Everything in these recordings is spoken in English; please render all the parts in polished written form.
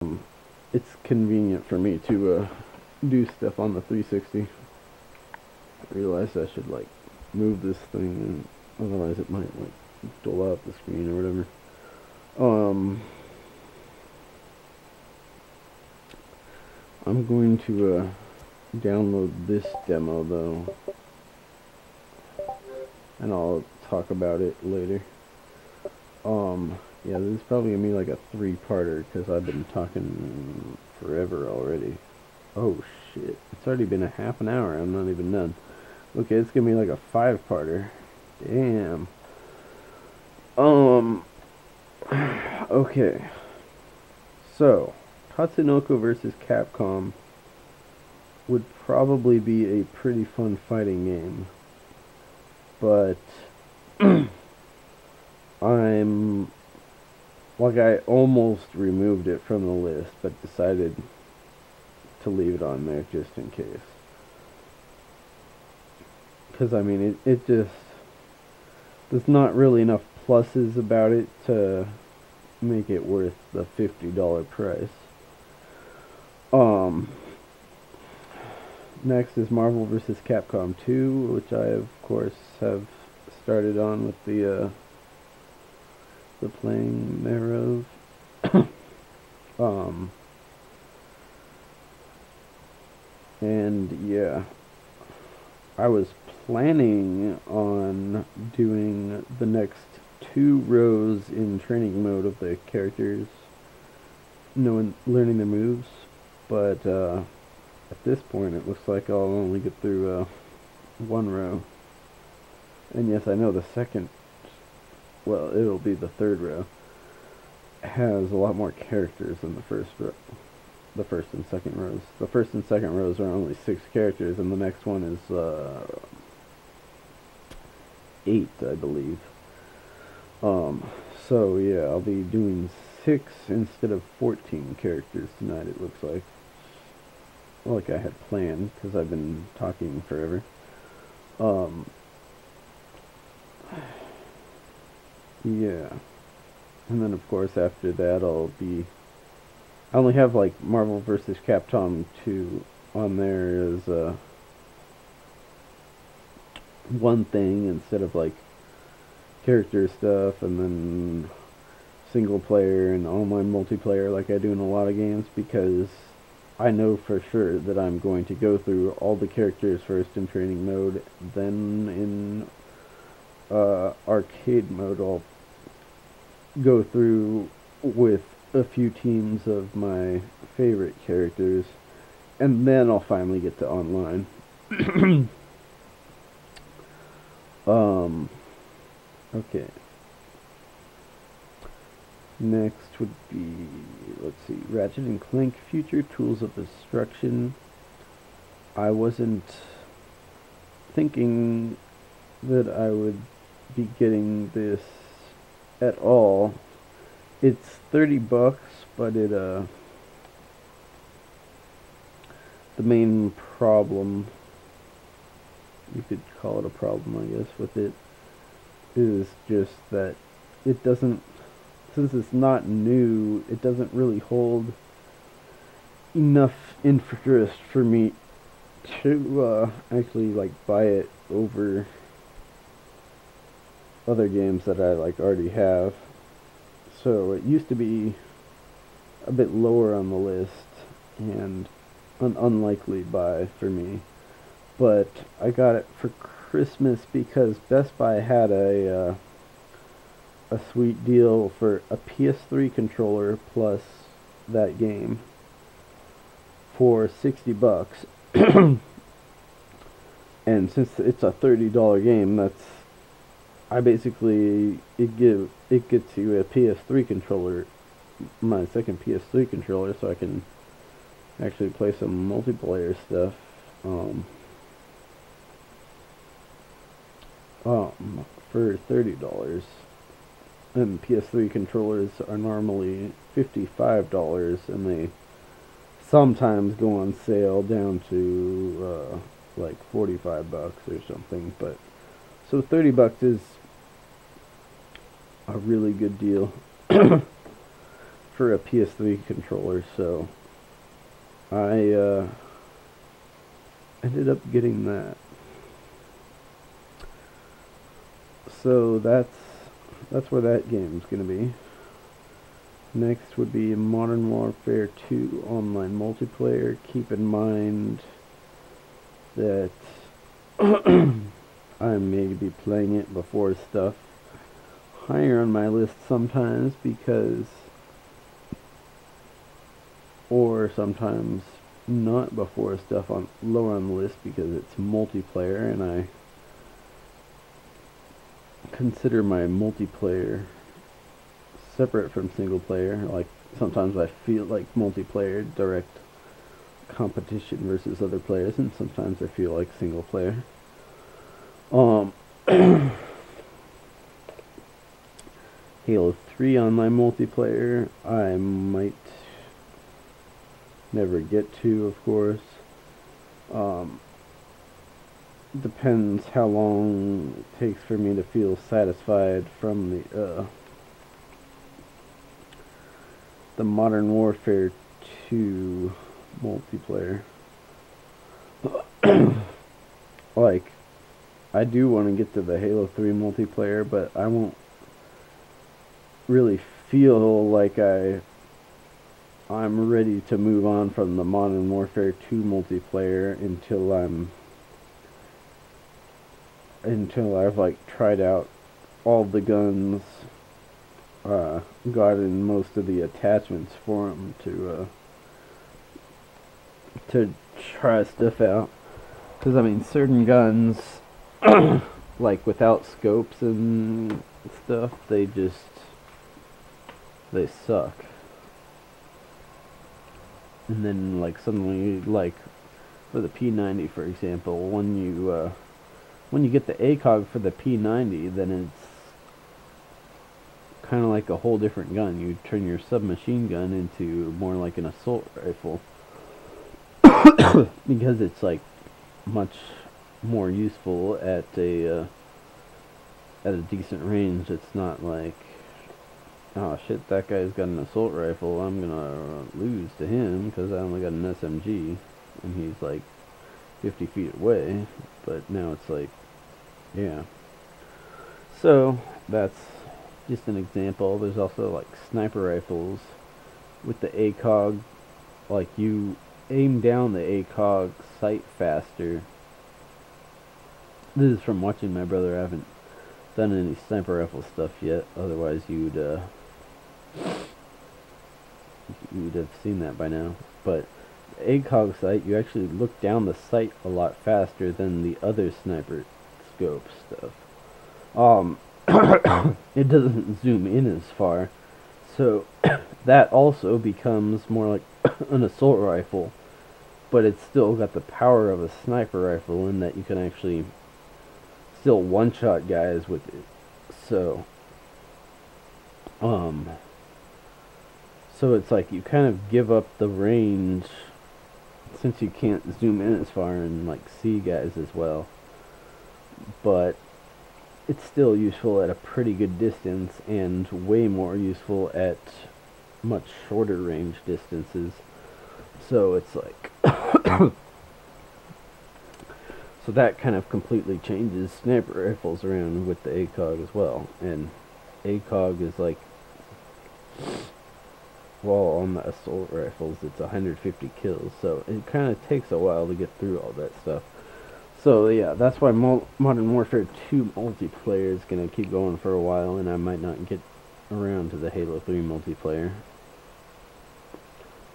it's convenient for me to do stuff on the 360. I realized I should like move this thing, otherwise it might like dull out the screen or whatever. I'm going to download this demo though, and I'll talk about it later. Yeah, this is probably gonna be like a 3-parter because I've been talking forever already. Oh shit, it's already been a half an hour. I'm not even done. Okay, it's gonna be like a 5-parter. Damn. Okay. So, Tatsunoko versus Capcom would probably be a pretty fun fighting game, but I'm like, I almost removed it from the list, but decided to leave it on there just in case. Because, I mean, it just, there's not really enough pluses about it to make it worth the $50 price. Next is Marvel vs. Capcom 2, which I, of course, have started on with the playing thereof. And yeah, I was planning on doing the next 2 rows in training mode of the characters, learning their moves, but at this point it looks like I'll only get through 1 row. And yes, I know the second, well, it'll be the 3rd row, has a lot more characters than the first row. The first and second rows. The first and second rows are only 6 characters, and the next one is 8, I believe. So yeah, I'll be doing 6 instead of 14 characters tonight, it looks like I had planned, because I've been talking forever. Yeah. And then, of course, after that, I only have, like, Marvel vs. Capcom 2 on there as, one thing instead of, like, character stuff, and then single player and online multiplayer like I do in a lot of games, because I know for sure that I'm going to go through all the characters first in training mode, then in arcade mode I'll go through with a few teams of my favorite characters, and then I'll finally get to online. Okay. Next would be, let's see, Ratchet and Clank Future Tools of Destruction. I wasn't thinking that I would be getting this at all. It's $30, but the main problem, you could call it a problem, I guess, with it, is just that it doesn't, since it's not new, it doesn't really hold enough interest for me to actually like buy it over other games that I like already have. So it used to be a bit lower on the list and an unlikely buy for me, but I got it for Christmas because Best Buy had a sweet deal for a PS3 controller plus that game for $60. And since it's a $30 game, that's, I basically, it gets you a PS3 controller, my second PS3 controller, so I can actually play some multiplayer stuff. For $30. And PS3 controllers are normally $55, and they sometimes go on sale down to like $45 or something. But so $30 is a really good deal for a PS3 controller, so I ended up getting that. So that's where that game's gonna be. Next would be Modern Warfare 2 online multiplayer. Keep in mind that I may be playing it before stuff higher on my list sometimes or sometimes not before stuff on lower on the list because it's multiplayer, and I consider my multiplayer separate from single player. Like, sometimes I feel like multiplayer direct competition versus other players, and sometimes I feel like single player. Halo 3 online multiplayer I might never get to, of course. Depends how long it takes for me to feel satisfied from the Modern Warfare 2 multiplayer. Like, I do want to get to the Halo 3 multiplayer, but I won't really feel like I'm ready to move on from the Modern Warfare 2 multiplayer until I've like tried out all the guns, gotten most of the attachments for them to try stuff out. Because I mean, certain guns, like without scopes and stuff, they suck. And then like suddenly, like for the P90 for example, when you get the ACOG for the P90, then it's kind of like a whole different gun. You turn your submachine gun into more like an assault rifle because it's like much more useful at a decent range. It's not like, oh shit, that guy's got an assault rifle, I'm gonna lose to him because I only got an SMG and he's like 50 feet away. But now it's like, yeah. So that's just an example. There's also like sniper rifles with the ACOG, like you aim down the ACOG sight faster. This is from watching my brother. I haven't done any sniper rifle stuff yet, otherwise you'd have seen that by now. But ACOG sight, you actually look down the sight a lot faster than the other sniper scope stuff. It doesn't zoom in as far, so that also becomes more like an assault rifle, but it's still got the power of a sniper rifle in that you can actually still one-shot guys with it. So it's like you kind of give up the range since you can't zoom in as far and like see guys as well, but it's still useful at a pretty good distance and way more useful at much shorter range distances. So it's like so that kind of completely changes sniper rifles around with the ACOG as well. And ACOG is like, well, on the assault rifles it's 150 kills, so it kind of takes a while to get through all that stuff. So yeah, that's why Modern Warfare 2 multiplayer is going to keep going for a while, and I might not get around to the Halo 3 multiplayer.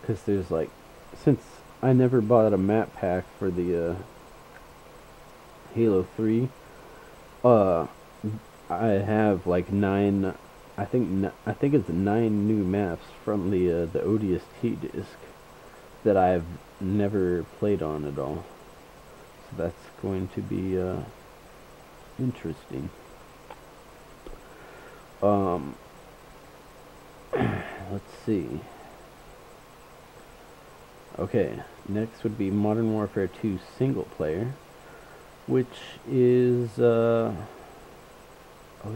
Because there's like, since I never bought a map pack for the Halo 3, I have like 9, I think it's 9 new maps from the ODST disc that I've never played on at all. So that's going to be interesting. Let's see. Okay, next would be Modern Warfare 2 single player, which is oh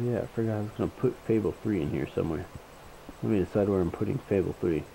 yeah, I forgot I was gonna put Fable 3 in here somewhere. Let me decide where I'm putting Fable 3.